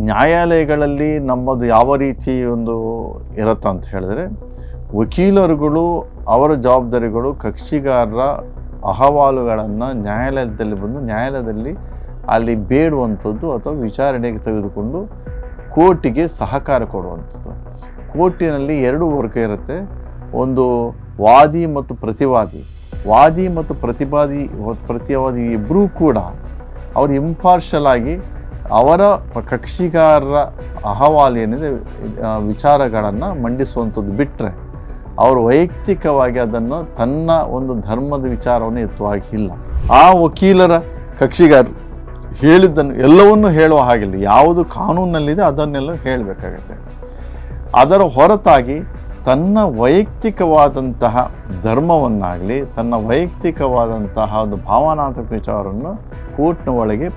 ನ್ಯಾಯಾಲಯಗಳಲ್ಲಿ ನಮ್ಮದು ಯಾವ ರೀತಿ ಒಂದು ಇರುತ್ತೆ ಅಂತ ಹೇಳಿದ್ರೆ, ವಕೀಲರುಗಳು ಅವರ ಜವಾಬ್ದಾರಿಗಳು ಕಕ್ಷಿಗಾರರ ಅಹವಾಲುಗಳನ್ನು ನ್ಯಾಯಾಲಯದಲ್ಲಿ ಬಂದು ನ್ಯಾಯಾಲಯದಲ್ಲಿ ಅಲ್ಲಿ ಬೇಡುವಂಥದ್ದು ಅಥವಾ ವಿಚಾರಣೆಗೆ ತೆಗೆದುಕೊಂಡು ಕೋರ್ಟಿಗೆ ಸಹಕಾರ ಕೊಡುವಂಥದ್ದು. ಕೋರ್ಟಿನಲ್ಲಿ ಎರಡು ವರ್ಗ ಇರುತ್ತೆ. ಒಂದು ವಾದಿ ಮತ್ತು ಪ್ರತಿವಾದಿ. ವಾದಿ ಮತ್ತು ಪ್ರತಿವಾದಿ ಇಬ್ಬರೂ ಕೂಡ ಅವರು ಇಂಪಾರ್ಷಲ್ ಆಗಿ ಅವರ ಕಕ್ಷಿಗಾರರ ಅಹವಾಲು ಏನಿದೆ ವಿಚಾರಗಳನ್ನು ಮಂಡಿಸುವಂಥದ್ದು ಬಿಟ್ಟರೆ ಅವರು ವೈಯಕ್ತಿಕವಾಗಿ ಅದನ್ನು ತನ್ನ ಒಂದು ಧರ್ಮದ ವಿಚಾರವನ್ನು ಎತ್ತುವಾಗಿಲ್ಲ. ಆ ವಕೀಲರ ಕಕ್ಷಿಗಾರರು ಹೇಳಿದ್ದನ್ನು ಎಲ್ಲವನ್ನೂ ಹೇಳುವ ಹಾಗಿಲ್ಲ. ಯಾವುದು ಕಾನೂನಿನಲ್ಲಿದೆ ಅದನ್ನೆಲ್ಲ ಹೇಳಬೇಕಾಗತ್ತೆ. ಅದರ ಹೊರತಾಗಿ ತನ್ನ ವೈಯಕ್ತಿಕವಾದಂತಹ ಧರ್ಮವನ್ನಾಗಲಿ ತನ್ನ ವೈಯಕ್ತಿಕವಾದಂತಹ ಒಂದು ಭಾವನಾತ್ಮಕ ವಿಚಾರವನ್ನು ಕೋರ್ಟ್ನ ಒಳಗೆ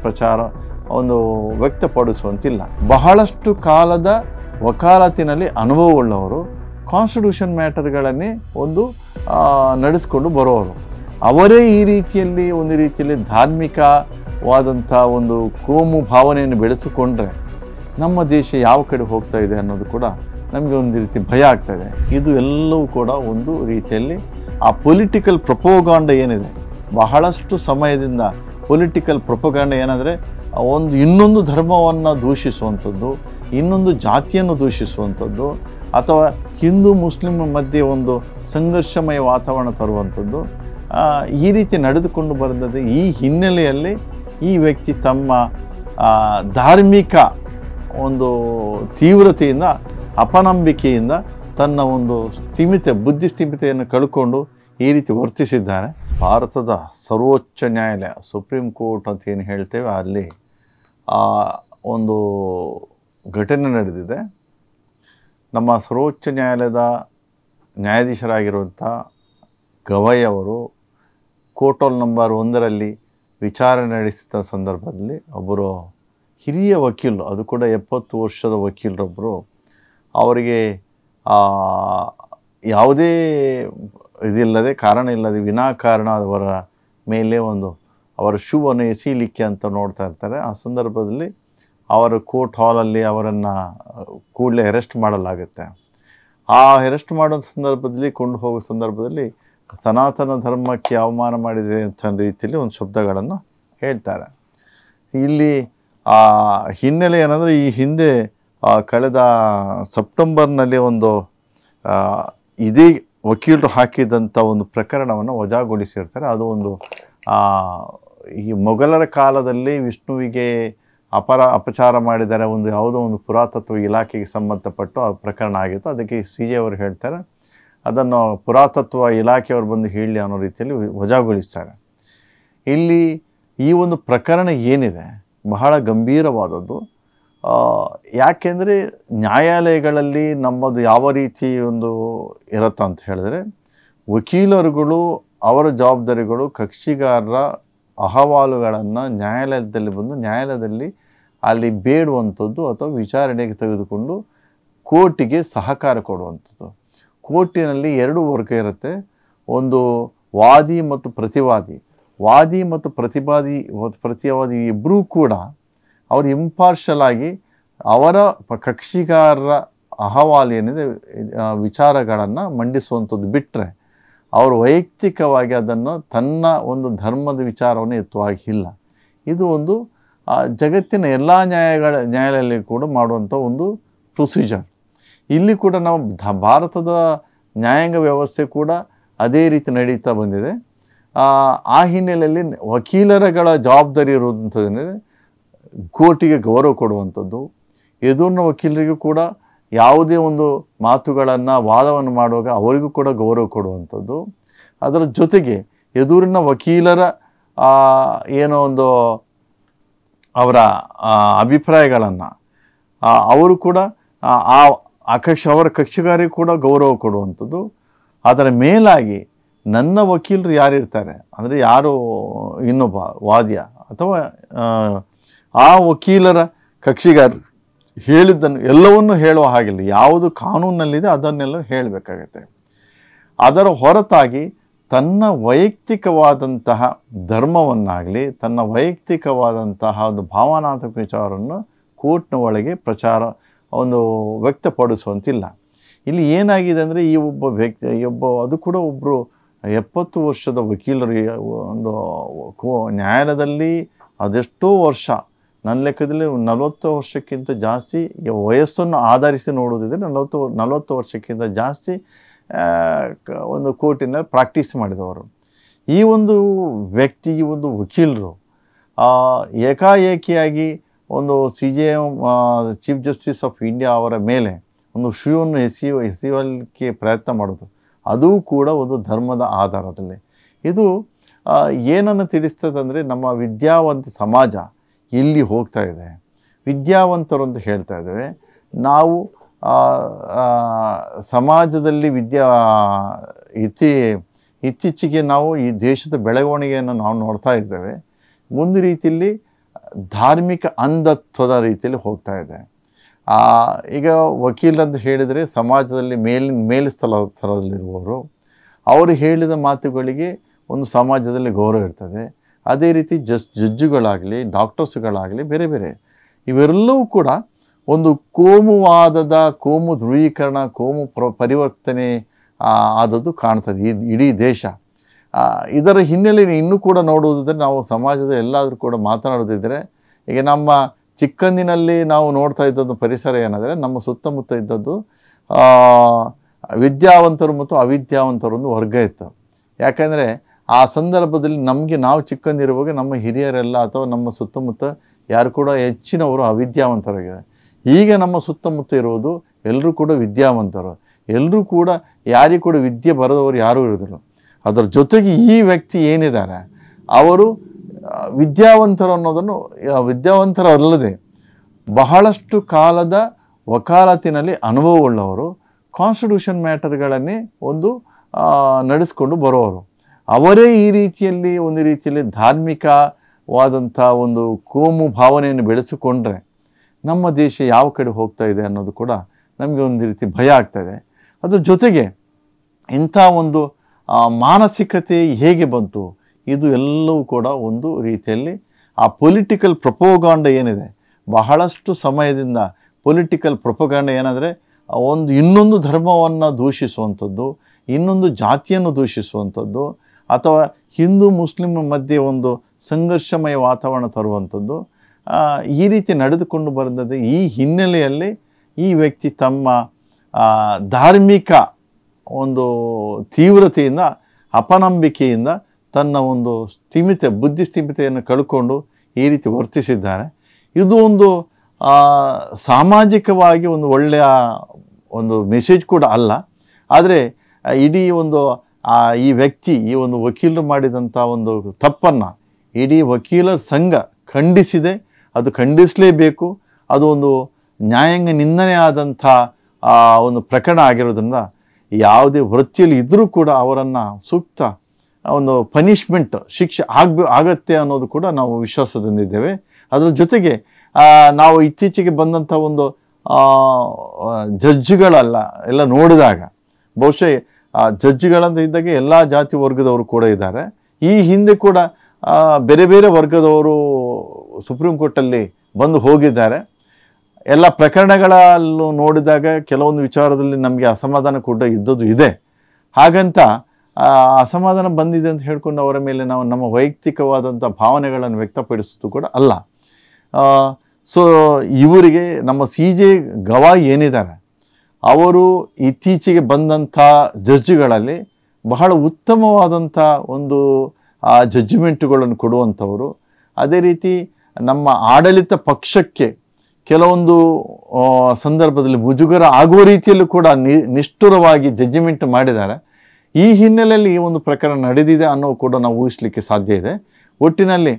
ಒಂದು ವ್ಯಕ್ತಪಡಿಸುವಂತಿಲ್ಲ. ಬಹಳಷ್ಟು ಕಾಲದ ವಕಾಲತಿನಲ್ಲಿ ಅನುಭವವುಳ್ಳವರು ಕಾನ್ಸ್ಟಿಟ್ಯೂಷನ್ ಮ್ಯಾಟರ್ಗಳನ್ನೇ ನಡೆಸ್ಕೊಂಡು ಬರೋರು. ಅವರೇ ಈ ರೀತಿಯಲ್ಲಿ ಒಂದು ರೀತಿಯಲ್ಲಿ ಧಾರ್ಮಿಕವಾದಂಥ ಒಂದು ಕೋಮು ಭಾವನೆಯನ್ನು ಬೆಳೆಸಿಕೊಂಡ್ರೆ ನಮ್ಮ ದೇಶ ಯಾವ ಕಡೆ ಹೋಗ್ತಾ ಇದೆ ಅನ್ನೋದು ಕೂಡ ನಮಗೆ ಒಂದು ರೀತಿ ಭಯ ಆಗ್ತಾಯಿದೆ. ಇದು ಎಲ್ಲವೂ ಕೂಡ ಒಂದು ರೀತಿಯಲ್ಲಿ ಆ ಪೊಲಿಟಿಕಲ್ ಪ್ರೊಪೋಗಾಂಡ ಏನಿದೆ, ಬಹಳಷ್ಟು ಸಮಯದಿಂದ ಪೊಲಿಟಿಕಲ್ ಪ್ರೊಪೋಗಾಂಡ ಏನಂದರೆ ಇನ್ನೊಂದು ಧರ್ಮವನ್ನು ದೂಷಿಸುವಂಥದ್ದು, ಇನ್ನೊಂದು ಜಾತಿಯನ್ನು ದೂಷಿಸುವಂಥದ್ದು, ಅಥವಾ ಹಿಂದೂ ಮುಸ್ಲಿಂ ಮಧ್ಯೆ ಒಂದು ಸಂಘರ್ಷಮಯ ವಾತಾವರಣ ತರುವಂಥದ್ದು, ಈ ರೀತಿ ನಡೆದುಕೊಂಡು ಬರ್ತದೆ. ಈ ಹಿನ್ನೆಲೆಯಲ್ಲಿ ಈ ವ್ಯಕ್ತಿ ತಮ್ಮ ಧಾರ್ಮಿಕ ಒಂದು ತೀವ್ರತೆಯಿಂದ ಅಪನಂಬಿಕೆಯಿಂದ ತನ್ನ ಒಂದು ಬುದ್ಧಿ ಸ್ಥಿಮಿತೆಯನ್ನು ಕಳ್ಕೊಂಡು ಈ ರೀತಿ ವರ್ತಿಸಿದ್ದಾರೆ. ಭಾರತದ ಸರ್ವೋಚ್ಚ ನ್ಯಾಯಾಲಯ ಸುಪ್ರೀಂ ಕೋರ್ಟ್ ಅಂತ ಏನು ಹೇಳ್ತೇವೆ, ಅಲ್ಲಿ ಒಂದು ಘಟನೆ ನಡೆದಿದೆ. ನಮ್ಮ ಸರ್ವೋಚ್ಚ ನ್ಯಾಯಾಲಯದ ನ್ಯಾಯಾಧೀಶರಾಗಿರುವಂಥ ಗವೈ ಅವರು ಕೋರ್ಟ್ ನಂಬರ್ 1ರಲ್ಲಿ ವಿಚಾರಣೆ ನಡೆಸಿದ ಸಂದರ್ಭದಲ್ಲಿ ಒಬ್ಬರು ಹಿರಿಯ ವಕೀಲರು, ಅದು ಕೂಡ 70 ವರ್ಷದ ವಕೀಲರೊಬ್ಬರು, ಅವರಿಗೆ ಯಾವುದೇ ಇದಿಲ್ಲದೆ ಕಾರಣ ಇಲ್ಲದೆ ವಿನಾಕಾರಣ ಅವರ ಮೇಲೆ ಅವರ ಶೂವನ್ನು ಎಸೀಲಿಕ್ಕೆ ಅಂತ ನೋಡ್ತಾ ಇರ್ತಾರೆ. ಆ ಸಂದರ್ಭದಲ್ಲಿ ಅವರ ಕೋರ್ಟ್ ಹಾಲಲ್ಲಿ ಅವರನ್ನು ಕೂಡಲೇ ಅರೆಸ್ಟ್ ಮಾಡಲಾಗುತ್ತೆ. ಆ ಅರೆಸ್ಟ್ ಮಾಡೋ ಸಂದರ್ಭದಲ್ಲಿ ಕೊಂಡು ಹೋಗೋ ಸಂದರ್ಭದಲ್ಲಿ ಸನಾತನ ಧರ್ಮಕ್ಕೆ ಅವಮಾನ ಮಾಡಿದೆ ಅಂತ ರೀತಿಯಲ್ಲಿ ಒಂದು ಶಬ್ದಗಳನ್ನು ಹೇಳ್ತಾರೆ. ಇಲ್ಲಿ ಹಿನ್ನೆಲೆ ಏನಂದರೆ, ಈ ಹಿಂದೆ ಕಳೆದ ಸೆಪ್ಟೆಂಬರ್ನಲ್ಲಿ ಇದೇ ವಕೀಲರು ಹಾಕಿದಂಥ ಒಂದು ಪ್ರಕರಣವನ್ನು ವಜಾಗೊಳಿಸಿರ್ತಾರೆ. ಅದು ಈ ಮೊಘಲರ ಕಾಲದಲ್ಲಿ ವಿಷ್ಣುವಿಗೆ ಅಪಚಾರ ಮಾಡಿದ್ದಾರೆ, ಯಾವುದೋ ಒಂದು ಪುರಾತತ್ವ ಇಲಾಖೆಗೆ ಸಂಬಂಧಪಟ್ಟು ಆ ಪ್ರಕರಣ ಆಗಿತ್ತು. ಅದಕ್ಕೆ CJ ಅವರು ಹೇಳ್ತಾರೆ, ಅದನ್ನು ಪುರಾತತ್ವ ಇಲಾಖೆಯವರು ಬಂದು ಹೇಳಿ ಅನ್ನೋ ರೀತಿಯಲ್ಲಿ ವಜಾಗೊಳಿಸ್ತಾರೆ. ಇಲ್ಲಿ ಈ ಒಂದು ಪ್ರಕರಣ ಏನಿದೆ ಬಹಳ ಗಂಭೀರವಾದದ್ದು. ಯಾಕೆಂದರೆ ನ್ಯಾಯಾಲಯಗಳಲ್ಲಿ ನಮ್ಮದು ಯಾವ ರೀತಿ ಇರುತ್ತೆ ಅಂತ ಹೇಳಿದ್ರೆ, ವಕೀಲರುಗಳು ಅವರ ಜವಾಬ್ದಾರಿಗಳು ಕಕ್ಷಿಗಾರರ ಅಹವಾಲುಗಳನ್ನು ನ್ಯಾಯಾಲಯದಲ್ಲಿ ಬಂದು ನ್ಯಾಯಾಲಯದಲ್ಲಿ ಅಲ್ಲಿ ಬೇಡುವಂಥದ್ದು ಅಥವಾ ವಿಚಾರಣೆಗೆ ತೆಗೆದುಕೊಂಡು ಕೋರ್ಟಿಗೆ ಸಹಕಾರ ಕೊಡುವಂಥದ್ದು. ಕೋರ್ಟಿನಲ್ಲಿ ಎರಡು ವರ್ಗ ಇರುತ್ತೆ. ಒಂದು ವಾದಿ ಮತ್ತು ಪ್ರತಿವಾದಿ. ವಾದಿ ಮತ್ತು ಪ್ರತಿವಾದಿ ಇಬ್ಬರೂ ಕೂಡ ಅವರು ಇಂಪಾರ್ಷಲ್ ಆಗಿ ಅವರ ಕಕ್ಷಿಗಾರರ ಅಹವಾಲು ಏನಿದೆ ವಿಚಾರಗಳನ್ನು ಮಂಡಿಸುವಂಥದ್ದು ಬಿಟ್ಟರೆ ಅವರು ವೈಯಕ್ತಿಕವಾಗಿ ಅದನ್ನು ತನ್ನ ಒಂದು ಧರ್ಮದ ವಿಚಾರವನ್ನು ಎತ್ತುವಾಗಿಲ್ಲ. ಇದು ಜಗತ್ತಿನ ಎಲ್ಲ ನ್ಯಾಯಾಲಯದಲ್ಲಿ ಕೂಡ ಮಾಡುವಂಥ ಒಂದು ಪ್ರೊಸೀಜರ್. ಇಲ್ಲಿ ಕೂಡ ನಾವು ಭಾರತದ ನ್ಯಾಯಾಂಗ ವ್ಯವಸ್ಥೆ ಕೂಡ ಅದೇ ರೀತಿ ನಡೀತಾ ಬಂದಿದೆ. ಆ ಹಿನ್ನೆಲೆಯಲ್ಲಿ ವಕೀಲರುಗಳ ಜವಾಬ್ದಾರಿ ಇರುವಂಥದ್ದೇನಿದೆ, ಕೋರ್ಟಿಗೆ ಗೌರವ ಕೊಡುವಂಥದ್ದು. ಎದುರಿನ ವಕೀಲರಿಗೂ ಕೂಡ ಯಾವುದೇ ಒಂದು ಮಾತುಗಳನ್ನು ವಾದವನ್ನು ಮಾಡುವಾಗ ಅವರಿಗೂ ಕೂಡ ಗೌರವ ಕೊಡುವಂಥದ್ದು. ಅದರ ಜೊತೆಗೆ ಎದುರಿನ ವಕೀಲರ ಅವರ ಅಭಿಪ್ರಾಯಗಳನ್ನು ಅವರು ಕೂಡ ಅವರ ಕಕ್ಷಿಗಾರಿಗೆ ಕೂಡ ಗೌರವ ಕೊಡುವಂಥದ್ದು. ಅದರ ಮೇಲಾಗಿ ನನ್ನ ವಕೀಲರು ಯಾರಿರ್ತಾರೆ ಅಂದರೆ ಯಾರು ಇನ್ನೊಬ್ಬ ವಾದ್ಯ ಅಥವಾ ಆ ವಕೀಲರ ಕಕ್ಷಿಗಾರರು ಹೇಳಿದ್ದನ್ನು ಎಲ್ಲವನ್ನೂ ಹೇಳುವ ಹಾಗಿಲ್ಲ. ಯಾವುದು ಕಾನೂನಿನಲ್ಲಿದೆ ಅದನ್ನೆಲ್ಲ ಹೇಳಬೇಕಾಗತ್ತೆ. ಅದರ ಹೊರತಾಗಿ ತನ್ನ ವೈಯಕ್ತಿಕವಾದಂತಹ ಧರ್ಮವನ್ನಾಗಲಿ ತನ್ನ ವೈಯಕ್ತಿಕವಾದಂತಹ ಒಂದು ಭಾವನಾತ್ಮಕ ವಿಚಾರವನ್ನು ಕೋರ್ಟ್ನ ಒಳಗೆ ಪ್ರಚಾರ ಒಂದು ವ್ಯಕ್ತಪಡಿಸುವಂತಿಲ್ಲ. ಇಲ್ಲಿ ಏನಾಗಿದೆ ಅಂದರೆ ಈ ಒಬ್ಬ ವ್ಯಕ್ತಿ ಅದು ಕೂಡ ಒಬ್ಬರು 70 ವರ್ಷದ ವಕೀಲರು ಒಂದು ನ್ಯಾಯಾಲಯದಲ್ಲಿ ಅದೆಷ್ಟೋ ವರ್ಷ, ನನ್ನ ಲೆಕ್ಕದಲ್ಲಿ 40 ವರ್ಷಕ್ಕಿಂತ ಜಾಸ್ತಿ ವಯಸ್ಸನ್ನು ಆಧರಿಸಿ ನೋಡೋದಿದ್ರೆ 40 ವರ್ಷಕ್ಕಿಂತ ಜಾಸ್ತಿ ಒಂದು ಕೋರ್ಟಿನಲ್ಲಿ ಪ್ರಾಕ್ಟೀಸ್ ಮಾಡಿದವರು. ಈ ಒಂದು ವ್ಯಕ್ತಿ, ಈ ಒಂದು ವಕೀಲರು ಏಕಾಏಕಿಯಾಗಿ ಒಂದು CJM chief justice of India ಅವರ ಮೇಲೆ ಒಂದು ಶೂವನ್ನು ಎಸೆಯಲಿಕ್ಕೆ ಪ್ರಯತ್ನ ಮಾಡೋದು, ಅದು ಕೂಡ ಒಂದು ಧರ್ಮದ ಆಧಾರದಲ್ಲಿ. ಇದು ಏನನ್ನು ತಿಳಿಸ್ತದೆ ಅಂದರೆ ನಮ್ಮ ವಿದ್ಯಾವಂತ ಸಮಾಜ ಎಲ್ಲಿ ಹೋಗ್ತಾ ಇದೆ. ವಿದ್ಯಾವಂತರು ಅಂತ ಹೇಳ್ತಾ ಇದ್ದೇವೆ ನಾವು. ಸಮಾಜದಲ್ಲಿ ಇತ್ತೀಚೆಗೆ ನಾವು ಈ ದೇಶದ ಬೆಳವಣಿಗೆಯನ್ನು ನಾವು ನೋಡ್ತಾ ಇದ್ದೇವೆ. ಒಂದು ರೀತಿಯಲ್ಲಿ ಧಾರ್ಮಿಕ ಅಂಧತ್ವದ ರೀತಿಯಲ್ಲಿ ಹೋಗ್ತಾ ಇದೆ. ಈಗ ವಕೀಲರಂತ ಹೇಳಿದರೆ ಸಮಾಜದಲ್ಲಿ ಮೇಲ್ಸ್ಥಳದಲ್ಲಿರುವವರು, ಅವರು ಹೇಳಿದ ಮಾತುಗಳಿಗೆ ಒಂದು ಸಮಾಜದಲ್ಲಿ ಗೌರವ ಇರ್ತದೆ. ಅದೇ ರೀತಿ ಜಡ್ಜುಗಳಾಗಲಿ, ಡಾಕ್ಟರ್ಸ್ಗಳಾಗಲಿ, ಬೇರೆ ಬೇರೆ ಇವೆಲ್ಲವೂ ಕೂಡ ಒಂದು ಕೋಮುವಾದದ, ಕೋಮು ಧ್ರುವೀಕರಣ, ಕೋಮು ಪರಿವರ್ತನೆ ಆದದ್ದು ಕಾಣ್ತದೆ ಇಡೀ ದೇಶ. ಇದರ ಹಿನ್ನೆಲೆಯಲ್ಲಿ ಇನ್ನೂ ಕೂಡ ನೋಡುವುದಿದ್ರೆ ನಾವು ಸಮಾಜದ ಎಲ್ಲಾದರೂ ಕೂಡ ಮಾತನಾಡೋದಿದ್ದರೆ, ಈಗ ನಮ್ಮ ಚಿಕ್ಕಂದಿನಲ್ಲಿ ನಾವು ನೋಡ್ತಾ ಇದ್ದದ್ದು ಪರಿಸರ ಏನಂದರೆ ನಮ್ಮ ಸುತ್ತಮುತ್ತ ಇದ್ದದ್ದು ವಿದ್ಯಾವಂತರು ಮತ್ತು ಅವಿದ್ಯಾವಂತರು ಒಂದು ವರ್ಗ ಇತ್ತು. ಯಾಕಂದರೆ ಆ ಸಂದರ್ಭದಲ್ಲಿ ನಾವು ಚಿಕ್ಕಂದಿರುವಾಗ ನಮ್ಮ ಹಿರಿಯರೆಲ್ಲ ಅಥವಾ ನಮ್ಮ ಸುತ್ತಮುತ್ತ ಯಾರು ಕೂಡ ಹೆಚ್ಚಿನವರು ಅವಿದ್ಯಾವಂತರಾಗಿದ್ದಾರೆ. ಈಗ ನಮ್ಮ ಸುತ್ತಮುತ್ತ ಇರುವುದು ಎಲ್ಲರೂ ಕೂಡ ವಿದ್ಯಾವಂತರು. ಎಲ್ಲರೂ ಕೂಡ ಯಾರಿಗೂ ಕೂಡ ವಿದ್ಯೆ ಬರದವರು ಯಾರೂ ಇರೋದಿಲ್ಲ. ಅದರ ಜೊತೆಗೆ ಈ ವ್ಯಕ್ತಿ ಏನಿದ್ದಾರೆ ಅವರು ವಿದ್ಯಾವಂತರು ಅನ್ನೋದನ್ನು, ವಿದ್ಯಾವಂತರಲ್ಲದೆ ಬಹಳಷ್ಟು ಕಾಲದ ವಕಾಲತಿನಲ್ಲಿ ಅನುಭವವುಳ್ಳವರು, ಕಾನ್ಸ್ಟಿಟ್ಯೂಷನ್ ಮ್ಯಾಟರ್ಗಳನ್ನೇ ಒಂದು ನಡೆಸ್ಕೊಂಡು ಬರೋರು. ಅವರೇ ಈ ರೀತಿಯಲ್ಲಿ ಒಂದು ರೀತಿಯಲ್ಲಿ ಧಾರ್ಮಿಕವಾದಂಥ ಒಂದು ಕೋಮು ಭಾವನೆಯನ್ನು ಬೆಳೆಸಿಕೊಂಡ್ರೆ ನಮ್ಮ ದೇಶ ಯಾವ ಕಡೆ ಹೋಗ್ತಾ ಇದೆ ಅನ್ನೋದು ಕೂಡ ನಮಗೆ ಒಂದು ರೀತಿ ಭಯ ಆಗ್ತಾಯಿದೆ. ಅದ್ರ ಜೊತೆಗೆ ಇಂಥ ಒಂದು ಮಾನಸಿಕತೆ ಹೇಗೆ ಬಂತು, ಇದು ಎಲ್ಲವೂ ಕೂಡ ಒಂದು ರೀತಿಯಲ್ಲಿ ಆ ಪೊಲಿಟಿಕಲ್ ಪ್ರೊಪೋಗಾಂಡ ಏನಿದೆ, ಬಹಳಷ್ಟು ಸಮಯದಿಂದ ಪೊಲಿಟಿಕಲ್ ಪ್ರೊಪೋಗಾಂಡ ಏನಂದರೆ ಇನ್ನೊಂದು ಧರ್ಮವನ್ನು ದೂಷಿಸುವಂಥದ್ದು, ಇನ್ನೊಂದು ಜಾತಿಯನ್ನು ದೂಷಿಸುವಂಥದ್ದು, ಅಥವಾ ಹಿಂದೂ ಮುಸ್ಲಿಂ ಮಧ್ಯೆ ಒಂದು ಸಂಘರ್ಷಮಯ ವಾತಾವರಣ ತರುವಂಥದ್ದು, ಈ ರೀತಿ ನಡೆದುಕೊಂಡು ಬಂದದ್ದು. ಈ ಹಿನ್ನೆಲೆಯಲ್ಲಿ ಈ ವ್ಯಕ್ತಿ ತಮ್ಮ ಧಾರ್ಮಿಕ ಒಂದು ತೀವ್ರತೆಯಿಂದ, ಅಪನಂಬಿಕೆಯಿಂದ ತನ್ನ ಒಂದು ಬುದ್ಧಿ ಸ್ಥಿಮಿತೆಯನ್ನು ಕಳ್ಕೊಂಡು ಈ ರೀತಿ ವರ್ತಿಸಿದ್ದಾರೆ. ಇದು ಒಂದು ಸಾಮಾಜಿಕವಾಗಿ ಒಂದು ಒಳ್ಳೆಯ ಒಂದು ಮೆಸೇಜ್ ಕೂಡ ಅಲ್ಲ. ಆದರೆ ಇಡೀ ಒಂದು ಈ ವ್ಯಕ್ತಿ, ಈ ಒಂದು ವಕೀಲರು ಮಾಡಿದಂಥ ಒಂದು ತಪ್ಪನ್ನು ಇಡೀ ವಕೀಲರ ಸಂಘ ಖಂಡಿಸಿದೆ. ಅದು ಖಂಡಿಸಲೇಬೇಕು. ಅದು ಒಂದು ನ್ಯಾಯಾಂಗ ನಿಂದನೆ ಆದಂಥ ಒಂದು ಪ್ರಕರಣ ಆಗಿರೋದ್ರಿಂದ ಯಾವುದೇ ವೃತ್ತಿಯಲ್ಲಿ ಇದ್ದರೂ ಕೂಡ ಅವರನ್ನು ಸೂಕ್ತ ಒಂದು ಪನಿಷ್ಮೆಂಟ್, ಶಿಕ್ಷೆ ಆಗತ್ತೆ ಅನ್ನೋದು ಕೂಡ ನಾವು ವಿಶ್ವಾಸದಿಂದಿದ್ದೇವೆ. ಅದರ ಜೊತೆಗೆ ನಾವು ಇತ್ತೀಚೆಗೆ ಬಂದಂಥ ಒಂದು ಎಲ್ಲ ನೋಡಿದಾಗ ಬಹುಶಃ ಜಡ್ಜ್ಗಳಂತ ಇದ್ದಾಗ ಎಲ್ಲ ಜಾತಿ ವರ್ಗದವರು ಕೂಡ ಇದ್ದಾರೆ. ಈ ಹಿಂದೆ ಕೂಡ ಬೇರೆ ಬೇರೆ ವರ್ಗದವರು ಸುಪ್ರೀಂ ಕೋರ್ಟಲ್ಲಿ ಬಂದು ಹೋಗಿದ್ದಾರೆ. ಎಲ್ಲ ಪ್ರಕರಣಗಳಲ್ಲೂ ನೋಡಿದಾಗ ಕೆಲವೊಂದು ವಿಚಾರದಲ್ಲಿ ನಮಗೆ ಅಸಮಾಧಾನ ಕೂಡ ಇದ್ದದ್ದು ಇದೆ. ಹಾಗಂತ ಅಸಮಾಧಾನ ಬಂದಿದೆ ಅಂತ ಹೇಳ್ಕೊಂಡು ಅವರ ಮೇಲೆ ನಾವು ನಮ್ಮ ವೈಯಕ್ತಿಕವಾದಂಥ ಭಾವನೆಗಳನ್ನು ವ್ಯಕ್ತಪಡಿಸೋದು ಕೂಡ ಅಲ್ಲ. ಸೊ ಇವರಿಗೆ ನಮ್ಮ CJ ಗವಾಯಿ ಏನಿದ್ದಾರೆ ಅವರು ಇತ್ತೀಚೆಗೆ ಬಂದಂಥ ಜಡ್ಜ್ಗಳಲ್ಲಿ ಬಹಳ ಉತ್ತಮವಾದಂಥ ಒಂದು ಜಡ್ಜ್ಮೆಂಟುಗಳನ್ನು ಕೊಡುವಂಥವರು. ಅದೇ ರೀತಿ ನಮ್ಮ ಆಡಳಿತ ಪಕ್ಷಕ್ಕೆ ಕೆಲವೊಂದು ಸಂದರ್ಭದಲ್ಲಿ ಮುಜುಗರ ಆಗುವ ರೀತಿಯಲ್ಲೂ ಕೂಡ ನಿಷ್ಠುರವಾಗಿ ಜಡ್ಜ್ಮೆಂಟ್ ಮಾಡಿದ್ದಾರೆ. ಈ ಹಿನ್ನೆಲೆಯಲ್ಲಿ ಈ ಒಂದು ಪ್ರಕರಣ ನಡೆದಿದೆ ಅನ್ನೋ ಕೂಡ ನಾವು ಊಹಿಸಲಿಕ್ಕೆ ಸಾಧ್ಯ ಇದೆ. ಒಟ್ಟಿನಲ್ಲಿ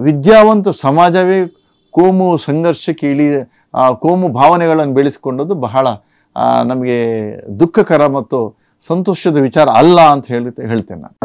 ವಿದ್ಯಾವಂತ ಸಮಾಜವೇ ಕೋಮು ಸಂಘರ್ಷಕ್ಕೆ ಕೋಮು ಭಾವನೆಗಳನ್ನು ಬೆಳೆಸಿಕೊಂಡದ್ದು ಬಹಳ ನಮಗೆ ದುಃಖಕರ ಮತ್ತು ಸಂತೋಷದ ವಿಚಾರ ಅಲ್ಲ ಅಂತ ಹೇಳ್ತೇನೆ ನಾನು.